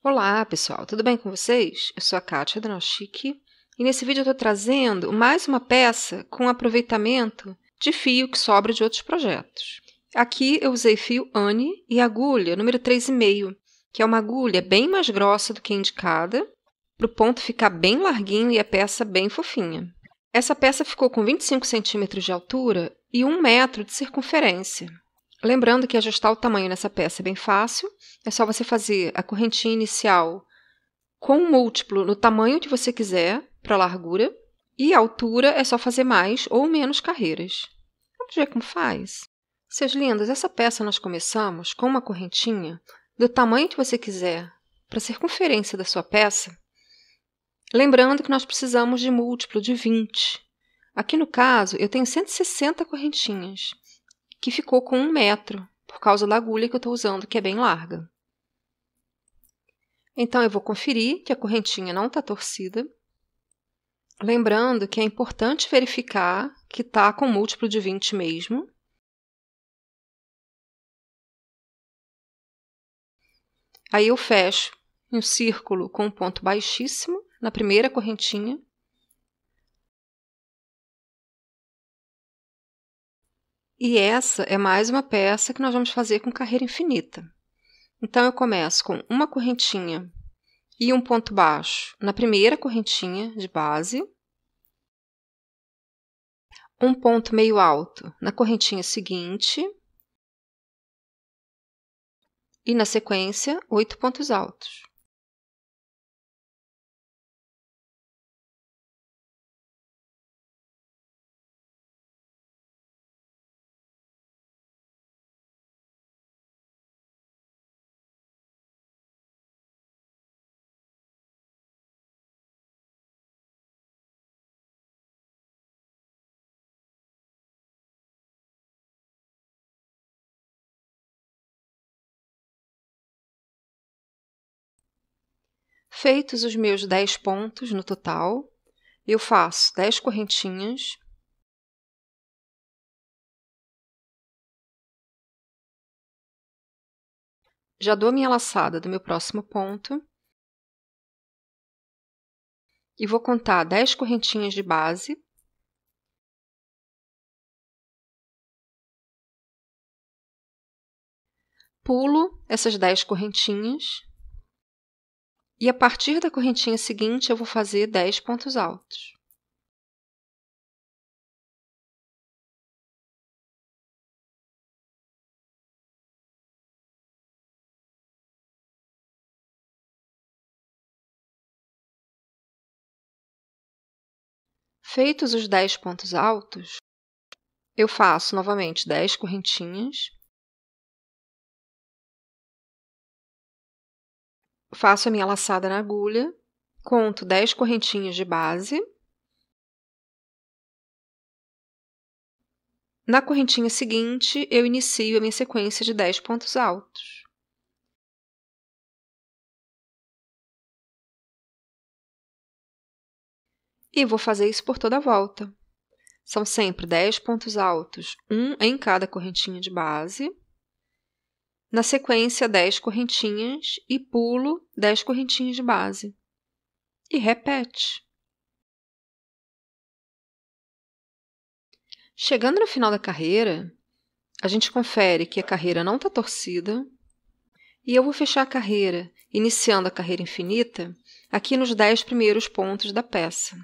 Olá, pessoal, tudo bem com vocês? Eu sou a Kátia do Chique e nesse vídeo eu estou trazendo mais uma peça com aproveitamento de fio que sobra de outros projetos. Aqui eu usei fio Anne e agulha número 3,5, que é uma agulha bem mais grossa do que a indicada, para o ponto ficar bem larguinho e a peça bem fofinha. Essa peça ficou com 25 centímetros de altura e 1 metro de circunferência. Lembrando que ajustar o tamanho nessa peça é bem fácil, é só você fazer a correntinha inicial com um múltiplo no tamanho que você quiser para a largura e a altura é só fazer mais ou menos carreiras. Vamos ver como faz? Seus lindos, essa peça nós começamos com uma correntinha do tamanho que você quiser para a circunferência da sua peça, lembrando que nós precisamos de múltiplo de 20. Aqui no caso, eu tenho 160 correntinhas, que ficou com 1 metro, por causa da agulha que eu estou usando, que é bem larga. Então, eu vou conferir que a correntinha não está torcida. Lembrando que é importante verificar que está com múltiplo de 20 mesmo. Aí eu fecho um círculo com um ponto baixíssimo na primeira correntinha. E essa é mais uma peça que nós vamos fazer com carreira infinita. Então, eu começo com uma correntinha e um ponto baixo na primeira correntinha de base, um ponto meio alto na correntinha seguinte e, na sequência, 8 pontos altos. Feitos os meus 10 pontos no total, eu faço 10 correntinhas, já dou a minha laçada do meu próximo ponto e vou contar 10 correntinhas de base, pulo essas 10 correntinhas e a partir da correntinha seguinte eu vou fazer 10 pontos altos. Feitos os 10 pontos altos, eu faço novamente 10 correntinhas, faço a minha laçada na agulha, conto 10 correntinhas de base. Na correntinha seguinte, eu inicio a minha sequência de 10 pontos altos. E vou fazer isso por toda a volta. São sempre 10 pontos altos, um em cada correntinha de base. Na sequência, 10 correntinhas e pulo 10 correntinhas de base. E repete. Chegando no final da carreira, a gente confere que a carreira não está torcida. E eu vou fechar a carreira, iniciando a carreira infinita, aqui nos 10 primeiros pontos da peça.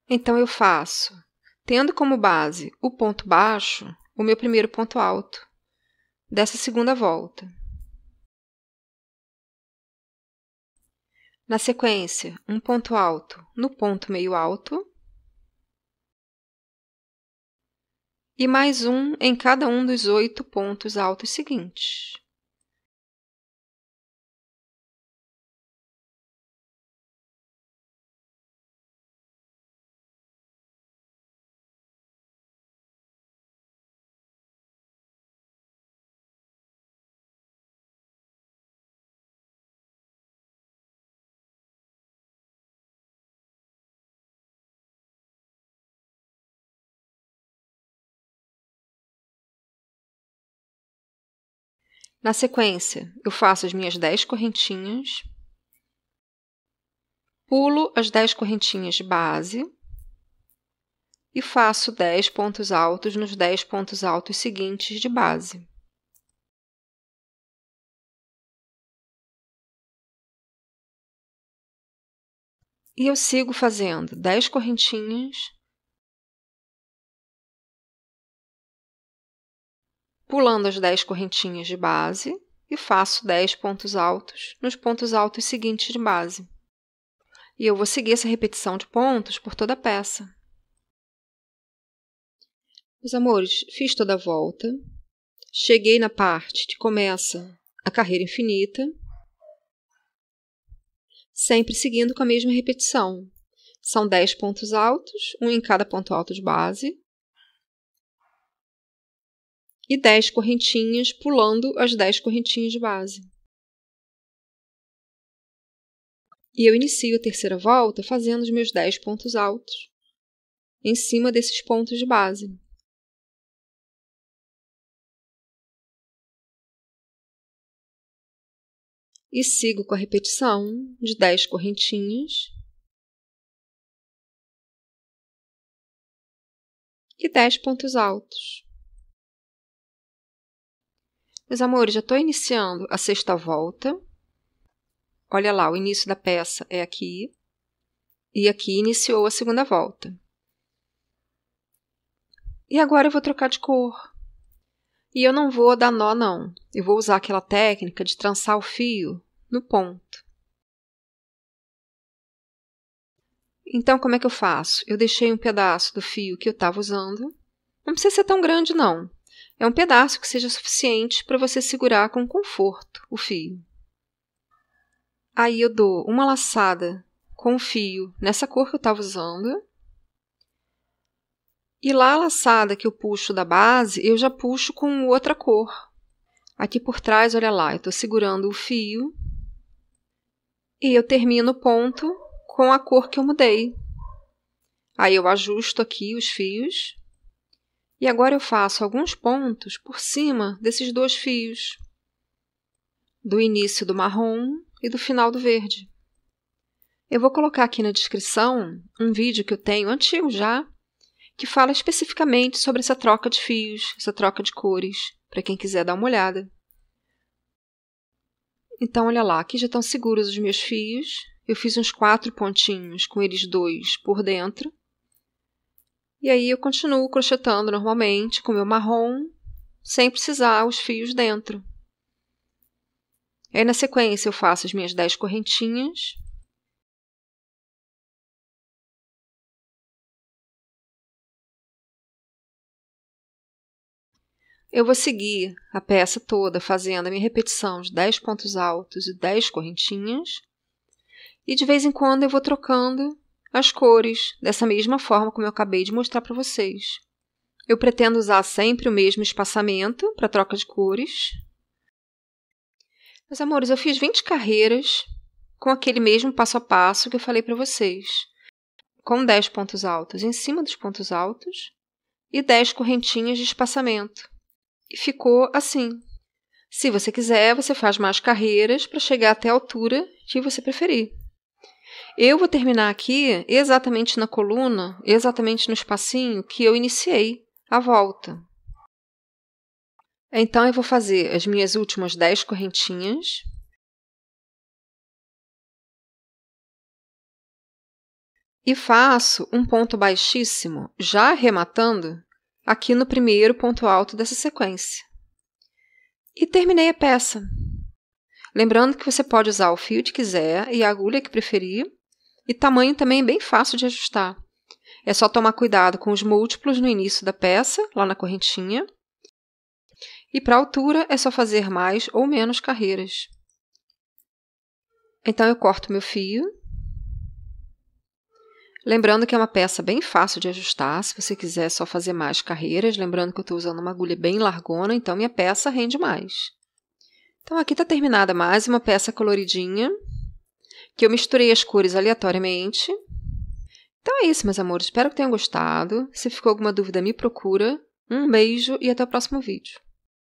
Então, eu faço, tendo como base o ponto baixo, o meu primeiro ponto alto dessa segunda volta. Na sequência, um ponto alto no ponto meio alto e mais um em cada um dos 8 pontos altos seguintes. Na sequência, eu faço as minhas 10 correntinhas, Pulo as 10 correntinhas de base e faço 10 pontos altos nos 10 pontos altos seguintes de base. E eu sigo fazendo 10 correntinhas, pulando as 10 correntinhas de base e faço 10 pontos altos nos pontos altos seguintes de base. E eu vou seguir essa repetição de pontos por toda a peça. Meus amores, fiz toda a volta, cheguei na parte que começa a carreira infinita, sempre seguindo com a mesma repetição. São 10 pontos altos, um em cada ponto alto de base, e 10 correntinhas, pulando as 10 correntinhas de base. E eu inicio a terceira volta fazendo os meus 10 pontos altos em cima desses pontos de base. E sigo com a repetição de 10 correntinhas e 10 pontos altos. Meus amores, já estou iniciando a sexta volta. Olha lá, o início da peça é aqui. E aqui iniciou a segunda volta. E agora eu vou trocar de cor. E eu não vou dar nó, não. Eu vou usar aquela técnica de trançar o fio no ponto. Então, como é que eu faço? Eu deixei um pedaço do fio que eu estava usando. Não precisa ser tão grande, não. É um pedaço que seja suficiente para você segurar com conforto o fio. Aí eu dou uma laçada com o fio nessa cor que eu estava usando. E lá a laçada que eu puxo da base, eu já puxo com outra cor. Aqui por trás, olha lá, eu estou segurando o fio. E eu termino o ponto com a cor que eu mudei. Aí eu ajusto aqui os fios. E agora eu faço alguns pontos por cima desses dois fios. Do início do marrom e do final do verde. Eu vou colocar aqui na descrição um vídeo que eu tenho, antigo já, que fala especificamente sobre essa troca de fios, essa troca de cores, para quem quiser dar uma olhada. Então, olha lá, aqui já estão seguros os meus fios. Eu fiz uns 4 pontinhos com eles 2 por dentro. E aí eu continuo crochetando normalmente com o meu marrom, sem precisar os fios dentro. Aí na sequência eu faço as minhas 10 correntinhas. Eu vou seguir a peça toda fazendo a minha repetição de 10 pontos altos e 10 correntinhas. E de vez em quando eu vou trocando as cores, dessa mesma forma como eu acabei de mostrar para vocês. Eu pretendo usar sempre o mesmo espaçamento para troca de cores. Meus amores, eu fiz 20 carreiras com aquele mesmo passo a passo que eu falei para vocês. Com 10 pontos altos em cima dos pontos altos e 10 correntinhas de espaçamento. E ficou assim. Se você quiser, você faz mais carreiras para chegar até a altura que você preferir. Eu vou terminar aqui exatamente na coluna, exatamente no espacinho que eu iniciei a volta. Então, eu vou fazer as minhas últimas 10 correntinhas. E faço um ponto baixíssimo, já arrematando, aqui no primeiro ponto alto dessa sequência. E terminei a peça. Lembrando que você pode usar o fio que quiser e a agulha que preferir. E tamanho também é bem fácil de ajustar. É só tomar cuidado com os múltiplos no início da peça, lá na correntinha. E para a altura é só fazer mais ou menos carreiras. Então eu corto meu fio. Lembrando que é uma peça bem fácil de ajustar, se você quiser só fazer mais carreiras. Lembrando que eu estou usando uma agulha bem largona, então minha peça rende mais. Então aqui está terminada mais uma peça coloridinha, que eu misturei as cores aleatoriamente. Então é isso, meus amores. Espero que tenham gostado. Se ficou alguma dúvida, me procura. Um beijo e até o próximo vídeo.